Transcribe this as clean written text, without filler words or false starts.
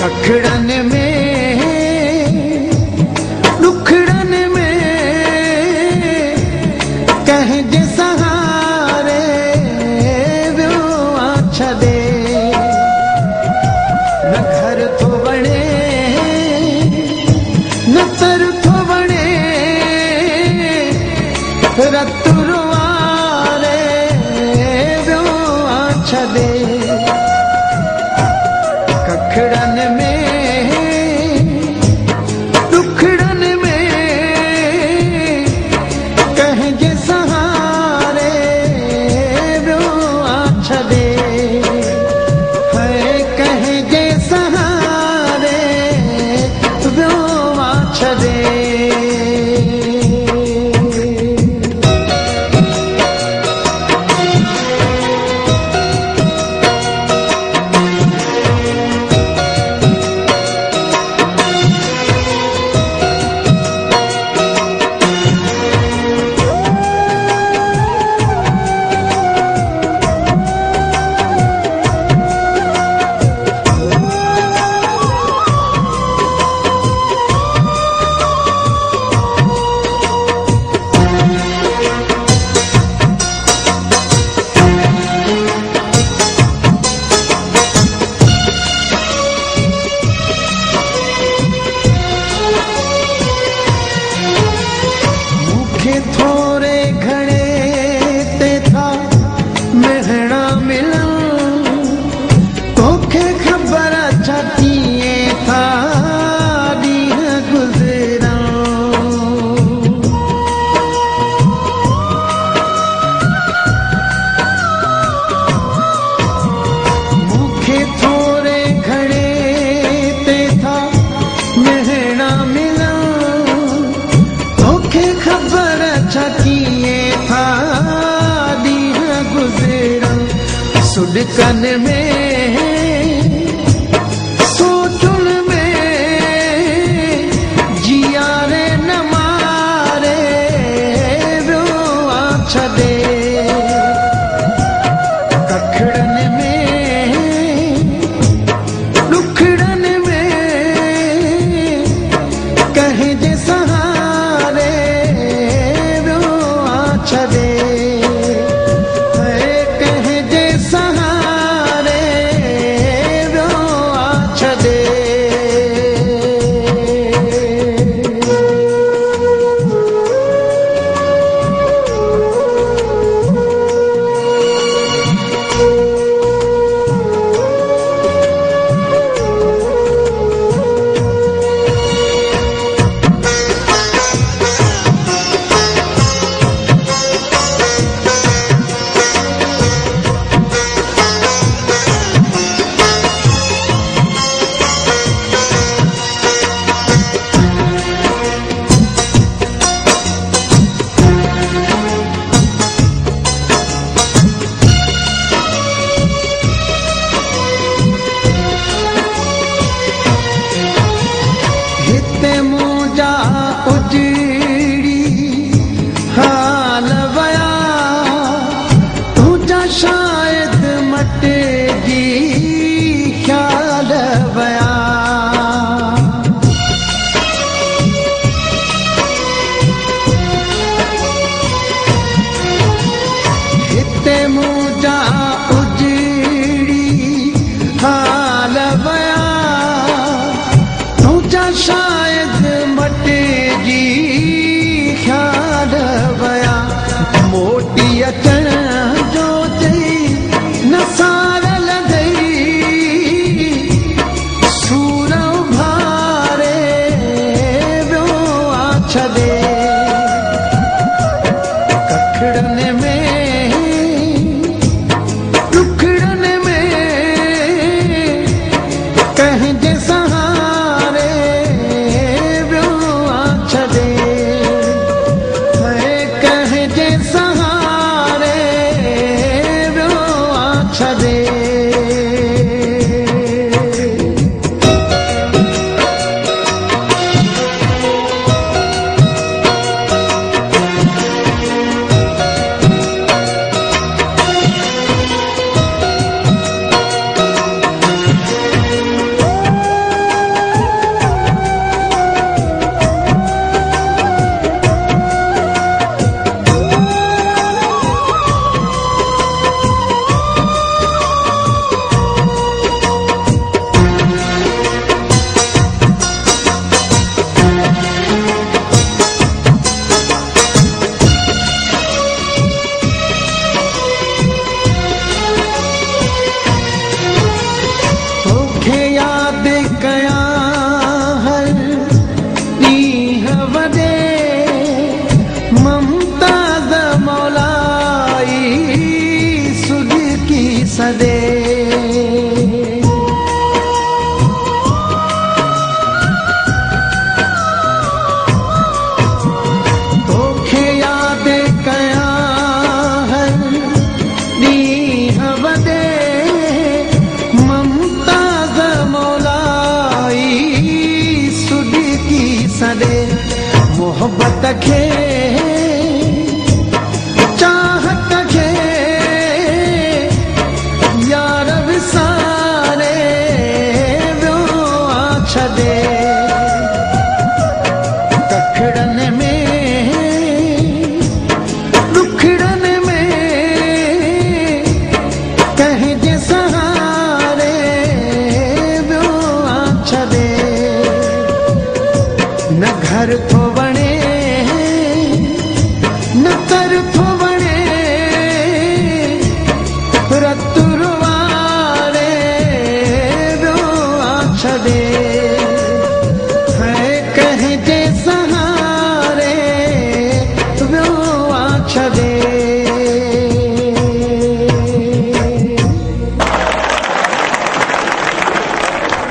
कखड़न में दुखड़न में कहजे सहारे व्यो छदे न घर थो बणे न तर थो बणे रतुरवारे व्यो छदे कखड़न में दुखड़न में कहजे सहारे व्यो छदे है कहजे सहारे व्यो छदे थोरे घणे ते था महणा मिलन तोखे खबर छा कीअं था ॾींहं गुज़रन मूंखे थोरे घणे ते था महणा मिलन तोखे खबर कीअं था ॾींहं गुज़रन सुॾकन में सोचुन में जियारे न मारे व्यो छदे कखड़न में दुखड़न में कहजे सहारे छदे है कहजे सहारे व्यो छदे मुंहिंजा उजड़ी हाल वया तुंहिंजा शायदि मटिजी ख़्याल वया हिते मुंहिंजा उजड़ी हाल वया तुंहिंजा शायदि मटिजी ख़्याल वया मोटी अचण जो चई न सार लॻई सूर भारे व्यो छदे कखड़न में दुखड़न में कहजे सहारे व्यो छदे है कहजे सहारे व्यो छदे छदे कखड़न में दुखड़न में कहीं जे सहारे ब्यो छदे न घर थो बणे न कर